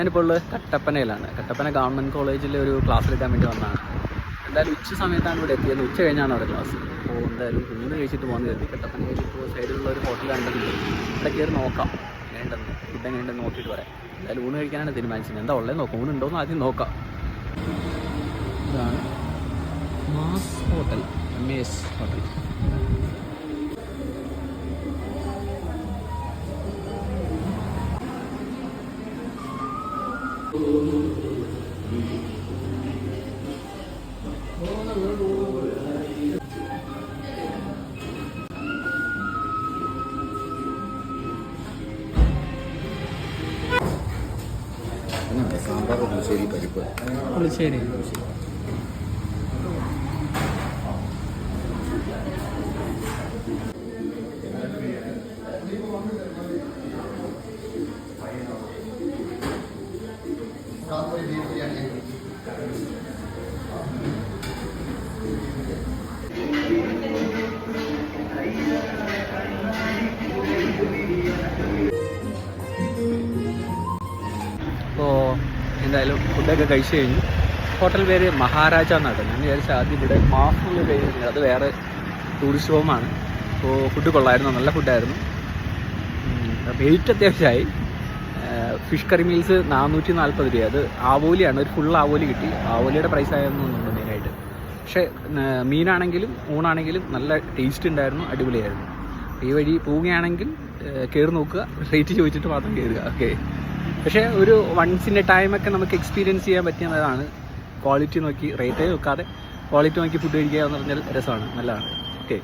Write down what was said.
ഞാനിപ്പോൾ ഉള്ളത് കട്ടപ്പനയിലാണ്. കട്ടപ്പന ഗവൺമെൻറ് കോളേജിൽ ഒരു ക്ലാസ് എടുക്കാൻ വേണ്ടി വന്നതാണ്. എന്തായാലും ഉച്ച സമയത്താണ് ഇവിടെ എത്തിയത്. ഉച്ച കഴിഞ്ഞാണ് അവിടെ ക്ലാസ്. അപ്പോൾ എന്തായാലും ഊണ് കഴിച്ചിട്ട് പോകുന്ന കരുതി. കട്ടപ്പനയിൽ ഇപ്പോൾ സൈഡിലുള്ള ഒരു ഹോട്ടൽ കണ്ടിട്ടുണ്ട്. ഇവിടെ കയറി നോക്കാം എങ്ങനെയുണ്ടെന്ന്, ഫുഡ് എങ്ങനെയുണ്ടെന്ന് നോക്കിയിട്ട് പറയാം. എന്തായാലും ഊണ് കഴിക്കാനാണ് തീരുമാനിച്ചത്. എന്താ ഉള്ളത് നോക്കാം, ഊണുണ്ടോയെന്ന് ആദ്യം നോക്കാം. ഇതാണ് mass hotel, MES hotel. Sambar, പുളിശ്ശേരി, പരിപ്പ്. പുളിശ്ശേരി അപ്പോൾ എന്തായാലും ഫുഡൊക്കെ കഴിച്ചു കഴിഞ്ഞു. ഹോട്ടൽ പേര് മഹാരാജ എന്നാണ്. ഞാൻ വിചാരിച്ച ആദ്യം ഇവിടെ മാഫുള്ള കഴിയുന്നത്, അത് വേറെ ടൂറിസ്റ്റ് ഹോമാണ്. അപ്പോൾ ഫുഡ് കൊള്ളായിരുന്നു, നല്ല ഫുഡായിരുന്നു. വെയിറ്റ് അത്യാവശ്യമായി. ഫിഷ് കറി മീൽസ് 440 രൂപ. അത് ആവോലിയാണ്, ഒരു ഫുൾ ആവോലി കിട്ടി. ആവോലിയുടെ പ്രൈസ് ആയിരുന്നു മെയിനായിട്ട്. പക്ഷേ മീനാണെങ്കിലും ഊണാണെങ്കിലും നല്ല ടേസ്റ്റ് ഉണ്ടായിരുന്നു, അടിപൊളിയായിരുന്നു. ഈ വഴി പോവുകയാണെങ്കിൽ കയറി നോക്കുക, റേറ്റ് ചോദിച്ചിട്ട് മാത്രം കയറുക. ഓക്കെ. പക്ഷേ ഒരു വൺസ് ഇൻ എ ടൈമൊക്കെ നമുക്ക് എക്സ്പീരിയൻസ് ചെയ്യാൻ പറ്റുന്നതാണ്. ക്വാളിറ്റി നോക്കി, റേറ്റ് നോക്കാതെ ക്വാളിറ്റി നോക്കി ഫുഡ് കഴിക്കുക എന്ന് പറഞ്ഞാൽ രസമാണ്, നല്ലതാണ്. ഓക്കെ.